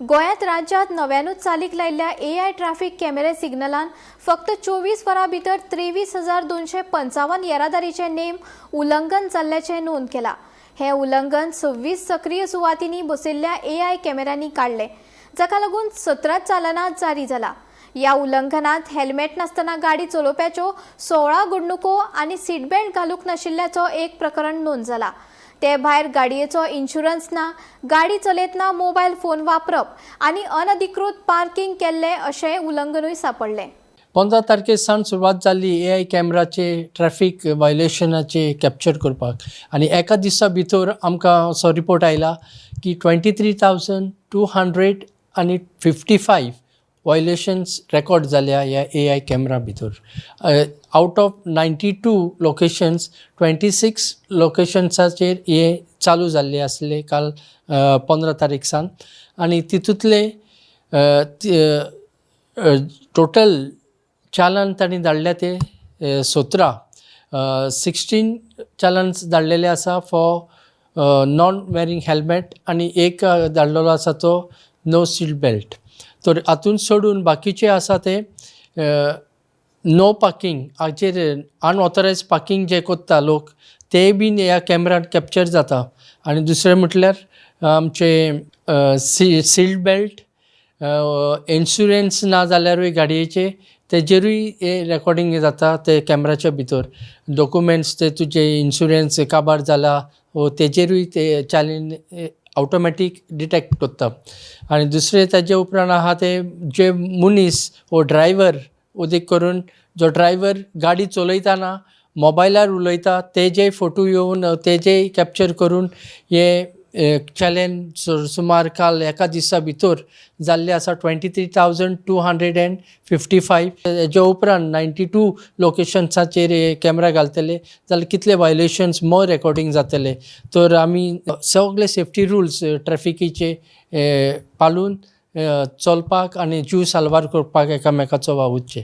गोयात राज्यात नव्यानूच चालीक लायिल्ल्या AI traffic कॅमेरे सिग्नलान फक्त 24 वरां भितर 23,255 येरादारीचे नेम उल्लंघन जाल्ल्याचे नोंद केला। हे उल्लंघन 26 सक्रिय सुवातींनी बसयल्ल्या एआय कॅमेऱ्यांनी काढले, जाका लागून 17 चालना जारी जाला। या उल्लंघनात हेल्मेट नासतना गाडी चलोवप्याच्यो 16 घडणुको आनी सीट बेल्ट घालूंक नाशिल्ल्याचो एक प्रकरण नोंद जाला। ते भायर गाडयेचो इन्शुरन्स ना, गाडी चलयतना मोबायल फोन वापरप आनी अनधिकृत पार्किंग केल्ले अशें उल्लंघनूय सापडलें। 15 तारखे सावन सुरवात जाल्ली एआय कॅमेराचे ट्रॅफिक वायोलेशनाचे कॅप्चर करपाक आनी एका दिसा भितर आमकां असो रिपोर्ट आयला की 23,255 वायोलेशन्स रेकॉर्ड जाल्या ह्या एआय कॅमेरा भितर। आउट ऑफ 92 लोकेशन्स 26 लोकेशन्साचेर हे चालू जाल्ले आसले काल 15 तारीख सावन आनी तितूंतले टोटल चालन तांणी धाडल्या ते 16 चालन्स धाडलेले आसा फॉर नॉन वेरिंग हेल्मेट आनी एक धाडलेलो आसा तो नो सीट बेल्ट। तर हातून सोडून बाकीचे आसा ते नो पार्किंग हाचेर अनऑथरायज पार्किंग जे करता लोक ते बीन ह्या कॅमेरान कॅप्चर जाता। आनी दुसरें म्हटल्यार आमचे सीट बेल्ट इन्शुरन्स ना जाल्यारूय गाडयेचे तेजेरूय हे रेकॉर्डिंग जाता ते कॅमेराच्या भितर। डॉक्युमेंट्स ते तुजे इन्शुरन्स काबार जाला वो तेजेरूय ते चालीन ऑटोमॅटीक डिटेक्ट करता। आनी दुसरे ताजे उपरांत आहा ते जे मनीस वो ड्रायव्हर उदीक करून जो ड्रायव्हर गाडी चलयतना मोबायलार उलयता तेजे फोटो येवन तेजेय कॅप्चर करून हे चॅलेंज सुमार काल एका दिसा भितर जाल्ले आसा 23,255। हेजे उपरांत 92 लोकेशन्साचेर कॅमेरा घालतले जाल्यार कितले वायोलेशन्स मोर रेकॉर्डिंग जातले। तर आमी सगळे सेफ्टी रुल्स ट्रॅफिकीचे पाळून चलपाक आनी जीव साल्वार करपाक एकामेकाचो वावुरचे।